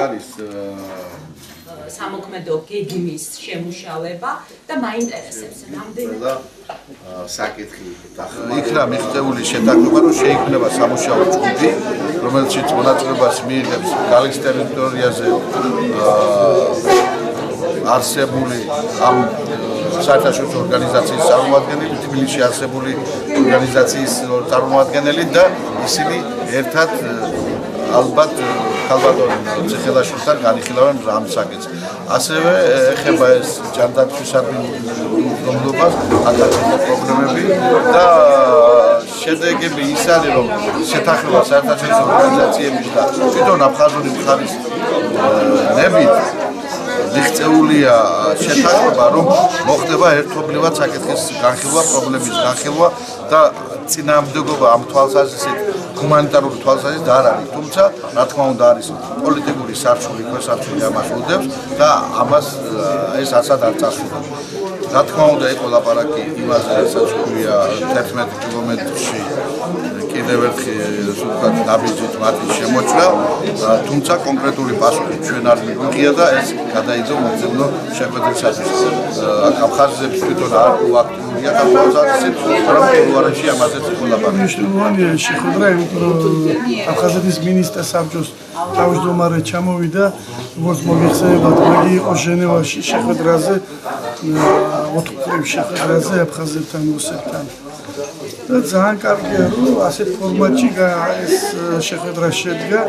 არის სამოქმედო გეგმის შემუშავება და მაინტერესებს რამდენი საკითხი იქნა მიღწეული შეთანხმება, რომ შეიქმნება სამუშაო ჯგუფი, რომელშიც მონაწილეობას მიიღებს გალის ტერიტორიაზე არსებული ამ საერთაშორისო ორგანიზაციის წარმომადგენელი, თბილისში არსებული ორგანიზაციის წარმომადგენელი და ისინი ერთად ალბათ ქალბატონ ციხელაშვილთან განიხილავენ ამ საკითხს. ასევე ეხება ეს ჯანდაცვის ადგილმდებობას, აკადემიკურ პრობლემები და შედეგები ის არის, რომ შეთანხმება საერთაშორისო ორგანიზაციების და თვითონ აფხაზური მხარის ნებით მიღწეულია შეთანხმება, რომ მოხდება ერთობლივად საკითხის განხილვა, პრობლემის განხილვა და წინააღმდეგობა ამ თვალსაზრისით ჰუმანიტარული თვალსაზრისით არ არის. თუმცა, რა თქმა უნდა, არის პოლიტიკური სარჩული, ქვესარჩული ამას უდევს და ამას ეს ასად არ წასულა. რა თქმა უნდა, იყო ლაპარაკი იმაზე, რასაც ქვია 11 კილომეტრში კიდევ ერთი სულთან ნაბიჯით მათი შემოჭრა, თუმცა კონკრეტული პასუხი ჩვენ არ მიგვიღია და ეს გადაიდო მომძებნო შეხვედრისათვის. აფხაზებს თვითონ არ აქტიურია თვალსაზრისით, მაგრამ უარაში ამაზეც იყო ლაპარაკი. მნიშვნელოვანია შეხვედრა, იმიტომ რომ აფხაზეთის მინისტრ საბჭოს თავმჯდომარე ჩამოვიდა, როგორც მოგეხსენებათ, მაგი იყო ჟენევაში შეხვედრაზე, 4 წლის შეხვედრაზე აფხაზებთან, რუსებთან. და ძალიან კარგია, რომ ასეთ ფორმატში ეს შეხვედრა შედგა.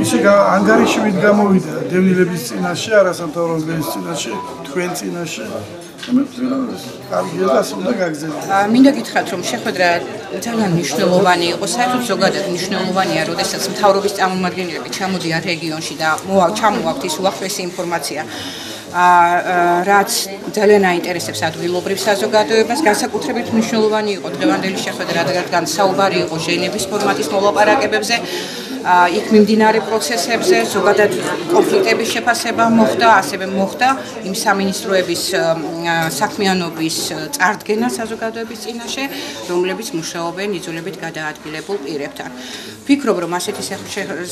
ისე ანგარიშივით გამოვიდა დევნილების წინაშე, არასამთავრობო ორგანიზაციის წინაშე, თქვენ წინაშე. მინდა გითხრათ, რომ შეხვედრა ძალიან მნიშვნელოვანი იყო, საერთოდ ზოგადად მნიშვნელოვანია, როდესაც მთავრობის წარმომადგენლები ჩამოდიან რეგიონში და ჩამოვაქვთ ის უახლესი ინფორმაცია, რაც ძალიან აინტერესებს ადგილობრივ საზოგადოებას. განსაკუთრებით მნიშვნელოვანი იყო დღევანდელი შეხვედრა, რადგან საუბარი იყო ჟენევის ფორმატის მოლაპარაკებებზე, იქ მიმდინარე პროცესებზე, ზოგადად კონფლიქტების შეფასება მოხდა, ასევე მოხდა იმ სამინისტროების საქმიანობის წარდგენა საზოგადოების წინაშე, რომლებიც მუშაობენ იძულებით გადაადგილებულ პირებთან. ვფიქრობ, რომ ასეთი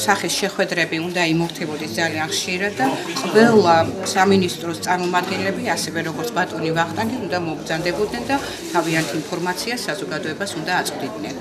სახის შეხვედრები უნდა იმართებოდეს ძალიან ხშირად და ყველა სამინისტროს წარმომადგენლები, ასევე როგორც ბატონი ვახტანგი, უნდა მობრძანდებოდნენ და თავიანთ ინფორმაციას საზოგადოებას უნდა აწვდიდნენ.